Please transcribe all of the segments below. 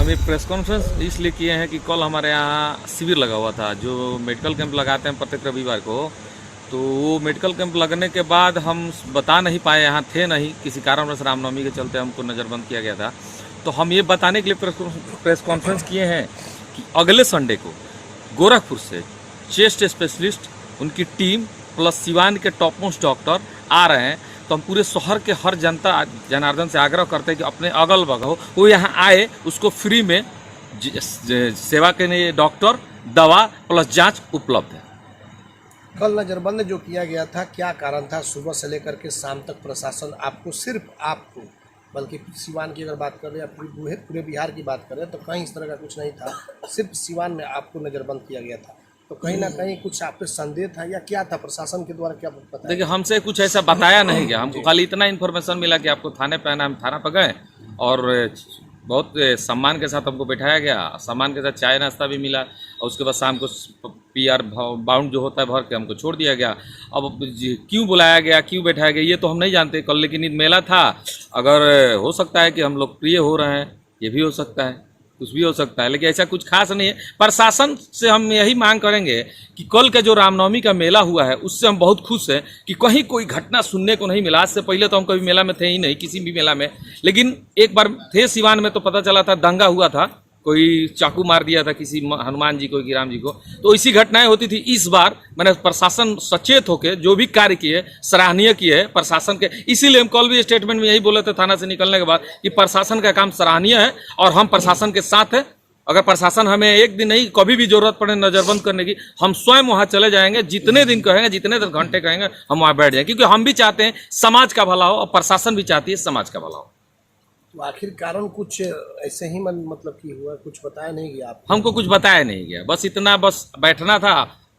हम एक press conference इसलिए किए हैं कि कल हमारे यहाँ शिविर लगा हुआ था, जो मेडिकल कैंप लगाते हैं प्रत्येक रविवार को। तो वो मेडिकल कैंप लगने के बाद हम बता नहीं पाए, यहाँ थे नहीं, किसी कारणवश रामनवमी के चलते हमको नज़रबंद किया गया था। तो हम ये बताने के लिए प्रेस कॉन्फ्रेंस किए हैं कि अगले संडे को गोरखपुर से चेस्ट स्पेशलिस्ट, उनकी टीम प्लस सिवान के टॉप मोस्ट डॉक्टर आ रहे हैं। तो हम पूरे शहर के हर जनता जनार्दन से आग्रह करते हैं कि अपने अगल बगल वो यहाँ आए, उसको फ्री में सेवा के लिए डॉक्टर, दवा प्लस जांच उपलब्ध है। कल नज़रबंद जो किया गया था, क्या कारण था? सुबह से लेकर के शाम तक प्रशासन आपको, सिर्फ आपको, बल्कि सिवान की अगर बात करें या पूरे बिहार की बात करें तो कहीं इस तरह का कुछ नहीं था, सिर्फ सिवान में आपको नज़रबंद किया गया था। तो कहीं ना कहीं कुछ आप पे संदेह था या क्या था? प्रशासन के द्वारा क्या पता? देखिए, हमसे कुछ ऐसा बताया नहीं गया, हमको खाली इतना इन्फॉर्मेशन मिला कि आपको थाने पे आना। हम थाना पर गए और बहुत सम्मान के साथ हमको बैठाया गया, सम्मान के साथ चाय नाश्ता भी मिला और उसके बाद शाम को PR बाउंड जो होता है भर के हमको छोड़ दिया गया। अब क्यों बुलाया गया, क्यों बैठाया गया, ये तो हम नहीं जानते। कल लेकिन ईद मेला था, अगर हो सकता है कि हम लोग प्रिय हो रहे हैं, ये भी हो सकता है, कुछ भी हो सकता है, लेकिन ऐसा कुछ खास नहीं है। प्रशासन से हम यही मांग करेंगे कि कल का जो रामनवमी का मेला हुआ है उससे हम बहुत खुश हैं कि कहीं कोई घटना सुनने को नहीं मिला। आज से पहले तो हम कभी मेला में थे ही नहीं, किसी भी मेला में, लेकिन एक बार थे सिवान में तो पता चला था दंगा हुआ था, कोई चाकू मार दिया था किसी हनुमान जी को कि राम जी को, तो इसी घटनाएं होती थी। इस बार मैंने प्रशासन सचेत होकर जो भी कार्य किए सराहनीय किए है प्रशासन के, इसीलिए हम कल भी स्टेटमेंट में यही बोले थे थाना से निकलने के बाद कि प्रशासन का काम सराहनीय है और हम प्रशासन के साथ हैं। अगर प्रशासन हमें एक दिन नहीं, कभी भी जरूरत पड़े नज़रबंद करने की, हम स्वयं वहाँ चले जाएंगे, जितने दिन कहेंगे, जितने घंटे कहेंगे, हम वहाँ बैठ जाएंगे, क्योंकि हम भी चाहते हैं समाज का भला हो और प्रशासन भी चाहती है समाज का भला हो। तो आखिर कारण कुछ ऐसे ही मतलब कि हुआ, कुछ बताया नहीं गया आपको? हमको कुछ बताया नहीं गया, बस इतना, बस बैठना था,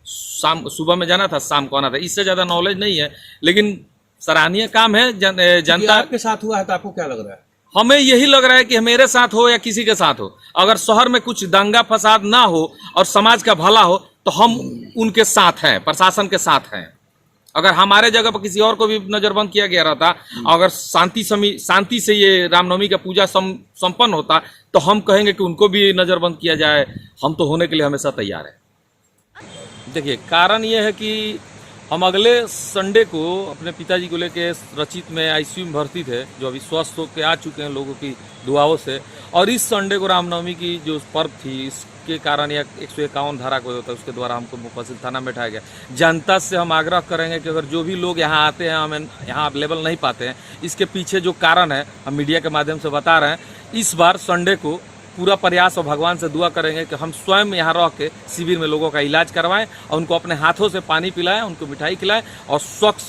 शाम सुबह में जाना था, शाम को आना था, इससे ज़्यादा नॉलेज नहीं है। लेकिन सराहनीय काम है। जनता आपके साथ हुआ है तो आपको क्या लग रहा है? हमें यही लग रहा है कि मेरे साथ हो या किसी के साथ हो, अगर शहर में कुछ दंगा फसाद ना हो और समाज का भला हो तो हम उनके साथ हैं, प्रशासन के साथ हैं। अगर हमारे जगह पर किसी और को भी नज़रबंद किया गया रहता, अगर शांति से ये रामनवमी का पूजा संपन्न होता तो हम कहेंगे कि उनको भी नज़रबंद किया जाए। हम तो होने के लिए हमेशा तैयार हैं। देखिए, कारण ये है कि हम अगले संडे को अपने पिताजी को लेके रचित में ICU में भर्ती थे, जो अभी स्वस्थ होकर आ चुके हैं लोगों की दुआओं से। और इस संडे को रामनवमी की जो पर्व थी, इसके कारण या 151 धारा कोई होता है, उसके द्वारा हमको मुफस्सिल थाना में बैठाया गया। जनता से हम आग्रह करेंगे कि अगर जो भी लोग यहाँ आते हैं, हमें यहाँ अवेलेबल नहीं पाते हैं, इसके पीछे जो कारण है हम मीडिया के माध्यम से बता रहे हैं। इस बार संडे को पूरा प्रयास और भगवान से दुआ करेंगे कि हम स्वयं यहाँ रह के शिविर में लोगों का इलाज करवाएं और उनको अपने हाथों से पानी पिलाएं, उनको मिठाई खिलाएं और स्वच्छ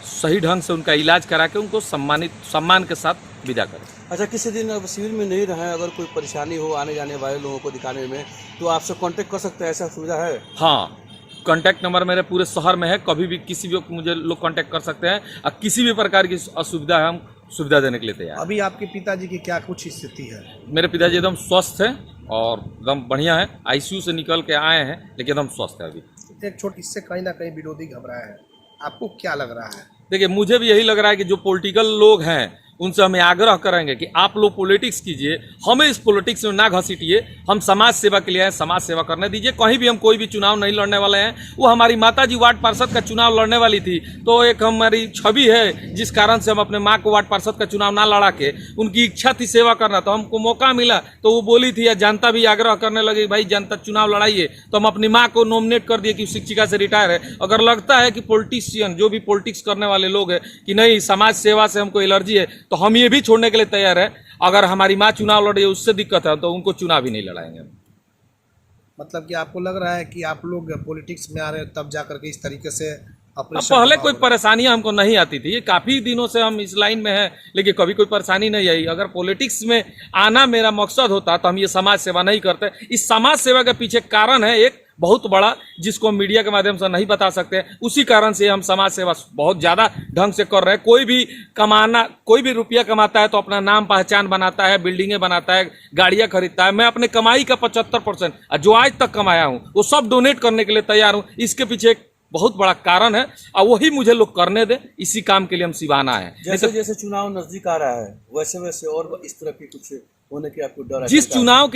सही ढंग से उनका इलाज करा के उनको सम्मान के साथ विदा करें। अच्छा, किसी दिन अब शिविर में नहीं रहे, अगर कोई परेशानी हो आने जाने वाले लोगों को दिखाने में, तो आपसे कांटेक्ट कर सकते हैं, ऐसा सुविधा है? हाँ, कांटेक्ट नंबर मेरे पूरे शहर में है, कभी भी किसी भी मुझे लोग कांटेक्ट कर सकते हैं और किसी भी प्रकार की असुविधा है हम सुविधा देने के लिए तैयार। अभी आपके पिताजी की क्या कुछ स्थिति है? मेरे पिताजी एकदम स्वस्थ हैं और एकदम बढ़िया है, ICU से निकल के आए हैं, लेकिन एकदम स्वस्थ है अभी। एक छोटी, इससे कहीं ना कहीं विरोधी घबराया है, आपको क्या लग रहा है? देखिए, मुझे भी यही लग रहा है कि जो पॉलिटिकल लोग हैं उनसे हमें आग्रह करेंगे कि आप लोग पॉलिटिक्स कीजिए, हमें इस पॉलिटिक्स में ना घसीटिए, हम समाज सेवा के लिए आए, समाज सेवा करने दीजिए। कहीं भी हम कोई भी चुनाव नहीं लड़ने वाले हैं। वो हमारी माताजी वार्ड पार्षद का चुनाव लड़ने वाली थी, तो एक हमारी छवि है जिस कारण से हम अपने माँ को वार्ड पार्षद का चुनाव ना लड़ा के, उनकी इच्छा थी सेवा करना, तो हमको मौका मिला तो वो बोली थी, या जनता भी आग्रह करने लगी भाई जनता चुनाव लड़ाइए, तो हम अपनी माँ को नॉमिनेट कर दिए कि शिक्षिका से रिटायर है। अगर लगता है कि पॉलिटिशियन, जो भी पॉलिटिक्स करने वाले लोग हैं, कि नहीं समाज सेवा से हमको एलर्जी है, तो हम ये भी छोड़ने के लिए तैयार है। अगर हमारी माँ चुनाव लड़ रही है, उससे दिक्कत है, तो उनको चुनाव ही नहीं लड़ाएंगे। मतलब कि आपको लग रहा है कि आप लोग पॉलिटिक्स में आ रहे हैं तब जाकर के इस तरीके से अब पहले कोई परेशानियां हमको नहीं आती थी, ये काफ़ी दिनों से हम इस लाइन में हैं, लेकिन कभी कोई परेशानी नहीं आई। अगर पॉलिटिक्स में आना मेरा मकसद होता तो हम ये समाज सेवा नहीं करते। इस समाज सेवा के पीछे कारण है एक बहुत बड़ा, जिसको हम मीडिया के माध्यम से नहीं बता सकते। उसी कारण से हम समाज सेवा बहुत ज़्यादा ढंग से कर रहे हैं। कोई भी रुपया कमाता है तो अपना नाम पहचान बनाता है, बिल्डिंगें बनाता है, गाड़ियाँ खरीदता है। मैं अपने कमाई का 75% जो आज तक कमाया हूँ वो सब डोनेट करने के लिए तैयार हूँ। इसके पीछे एक बहुत बड़ा कारण है और वही मुझे लोग करने दे, इसी काम के लिए हम सिवान आए हैं। जैसे जैसे चुनाव नजदीक आ रहा है वैसे वैसे और इस तरह की कुछ होने की आपको डर है? जिस चुनाव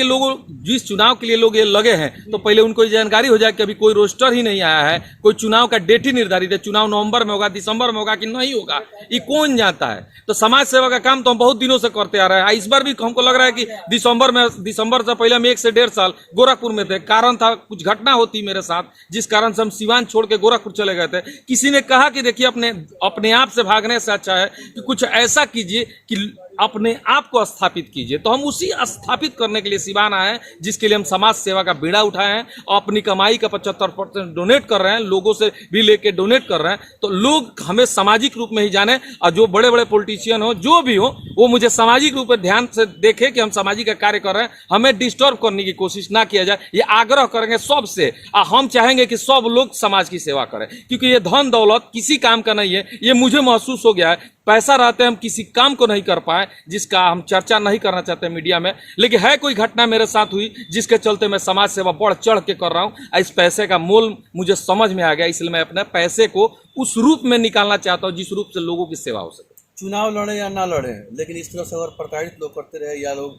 के लिए लोग ये लगे हैं, तो पहले उनको ये जानकारी हो जाए कि अभी कोई रोस्टर ही नहीं आया है, कोई चुनाव का डेट ही निर्धारित है, चुनाव नवंबर में होगा, दिसंबर में होगा कि नहीं होगा, ये कौन जानता है। तो समाज सेवा का काम तो हम बहुत दिनों से करते आ रहे हैं। इस बार भी हमको लग रहा है कि दिसंबर से पहले हम 1 से 1.5 साल गोरखपुर में थे। कारण था कुछ घटना होती मेरे साथ, जिस कारण से हम सिवान छोड़ के गोरखपुर चले गए थे। किसी ने कहा कि देखिए अपने आप से भागने से अच्छा है कि कुछ ऐसा कीजिए कि अपने आप को स्थापित कीजिए। तो हम उसी स्थापित करने के लिए सिवान आए हैं, जिसके लिए हम समाज सेवा का बीड़ा उठाए हैं और अपनी कमाई का 75% डोनेट कर रहे हैं, लोगों से भी लेके डोनेट कर रहे हैं। तो लोग हमें सामाजिक रूप में ही जाने, और जो बड़े बड़े पॉलिटिशियन हो, जो भी हो, वो मुझे सामाजिक रूप में ध्यान से देखे कि हम सामाजिक का कार्य कर रहे हैं। हमें डिस्टर्ब करने की कोशिश ना किया जाए, ये आग्रह करेंगे सबसे। और हम चाहेंगे कि सब लोग समाज की सेवा करें, क्योंकि ये धन दौलत किसी काम का नहीं है। ये मुझे महसूस हो गया है, पैसा रहते हम किसी काम को नहीं कर पाए, जिसका हम चर्चा नहीं करना चाहते मीडिया में। लेकिन है कोई घटना मेरे साथ हुई जिसके चलते मैं समाज सेवा बढ़ चढ़ के कर रहा हूँ। इस पैसे का मोल मुझे समझ में आ गया, इसलिए मैं अपने पैसे को उस रूप में निकालना चाहता हूँ जिस रूप से लोगों की सेवा हो सके। चुनाव लड़े या ना लड़े, लेकिन इस तरह से अगर प्रताड़ित लोग करते रहे या लोग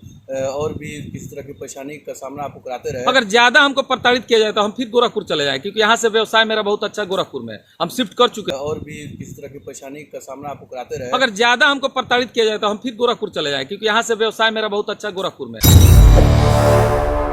और भी किसी तरह की परेशानी का सामना आपको कराते रहे, अगर ज्यादा हमको प्रताड़ित किया जाए तो हम फिर गोरखपुर चले जाएं, क्योंकि यहाँ से व्यवसाय मेरा बहुत अच्छा गोरखपुर में है, हम शिफ्ट कर चुके हैं। और भी किसी तरह की परेशानी का सामना आपको कराते रहे, अगर ज्यादा हमको प्रताड़ित किया जाए तो हम फिर गोरखपुर चले जाएं, क्योंकि यहाँ से व्यवसाय मेरा बहुत अच्छा गोरखपुर में है।